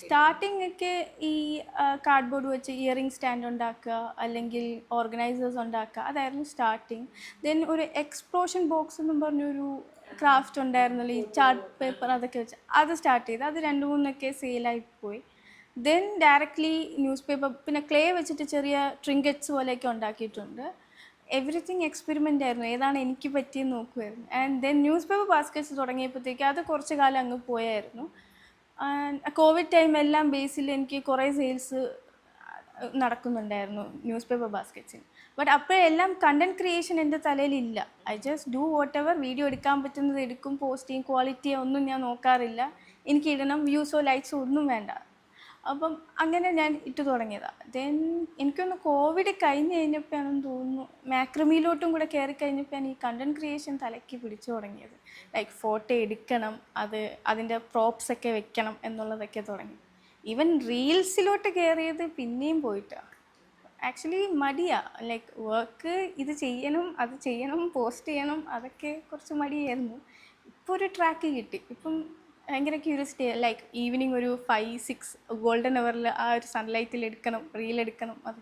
Starting ഒക്കെ ഈ cardboard വെച്ച് ഇയറിംഗ് സ്റ്റാൻഡ് ഉണ്ടാക്കുക, അല്ലെങ്കിൽ ഓർഗനൈസേഴ്സ് ഉണ്ടാക്കുക, അതായിരുന്നു സ്റ്റാർട്ടിങ്. ദെൻ ഒരു എക്സ്പ്ലോഷൻ ബോക്സ് എന്നും പറഞ്ഞൊരു ക്രാഫ്റ്റ് ഉണ്ടായിരുന്നല്ലോ, ഈ ചാർട്ട് പേപ്പർ അതൊക്കെ വെച്ച് അത് സ്റ്റാർട്ട് ചെയ്ത് അത് 2-3 സെയിലായി പോയി. ദെൻ ഡയറക്റ്റ്ലി ന്യൂസ് പേപ്പർ, പിന്നെ ക്ലേ വെച്ചിട്ട് ചെറിയ ട്രിങ്കറ്റ്സ് പോലെയൊക്കെ ഉണ്ടാക്കിയിട്ടുണ്ട്. എവറിത്തിങ് എക്സ്പെരിമെൻ്റ് ആയിരുന്നു, ഏതാണ് എനിക്ക് പറ്റിയെന്ന് നോക്കുമായിരുന്നു. And then newspaper baskets തുടങ്ങിയപ്പോഴത്തേക്ക് അത് കുറച്ച് കാലം അങ്ങ് പോയായിരുന്നു. കോവിഡ് ടൈം എല്ലാം ബേസിൽ എനിക്ക് കുറേ സെയിൽസ് നടക്കുന്നുണ്ടായിരുന്നു ന്യൂസ് പേപ്പർ ബാസ്ക്കറ്റ്സിന്. ബട്ട് അപ്പോഴെല്ലാം കണ്ടൻറ് ക്രിയേഷൻ എൻ്റെ തലയിലില്ല. I just do whatever. Video എടുക്കാൻ പറ്റുന്നത് എടുക്കും, പോസ്റ്റ് ചെയ്യും, ക്വാളിറ്റിയോ ഒന്നും ഞാൻ നോക്കാറില്ല. എനിക്ക് ഇടണം, വ്യൂസോ ലൈക്സോ ഒന്നും വേണ്ട. അപ്പം അങ്ങനെ ഞാൻ ഇട്ട് തുടങ്ങിയതാണ്. ദെൻ എനിക്കൊന്ന് കോവിഡ് കഴിഞ്ഞ് കഴിഞ്ഞപ്പോഴാണെന്ന് തോന്നുന്നു മാക്രമിയിലോട്ടും കൂടെ കയറി കഴിഞ്ഞപ്പോഴാണ് ഈ കണ്ടൻറ് ക്രിയേഷൻ തലയ്ക്ക് പിടിച്ചു തുടങ്ങിയത്. ലൈക്ക് ഫോട്ടോ എടുക്കണം, അതിൻ്റെ പ്രോപ്സൊക്കെ വെക്കണം എന്നുള്ളതൊക്കെ തുടങ്ങി. ഈവൻ റീൽസിലോട്ട് കയറിയത് പിന്നെയും പോയിട്ടാണ്. ആക്ച്വലി മടിയാണ്. ലൈക്ക് വർക്ക് ഇത് ചെയ്യണം, അത് ചെയ്യണം, പോസ്റ്റ് ചെയ്യണം, അതൊക്കെ കുറച്ച് മടിയായിരുന്നു. ഇപ്പോൾ ഒരു ട്രാക്ക് കിട്ടി. ഇപ്പം ഭയങ്കര ക്യൂരിയസിറ്റി. ലൈക്ക് ഈവനിങ് ഒരു 5-6 ഗോൾഡൻ അവറിൽ ആ ഒരു സൺലൈറ്റിൽ എടുക്കണം, റീൽ എടുക്കണം. അത്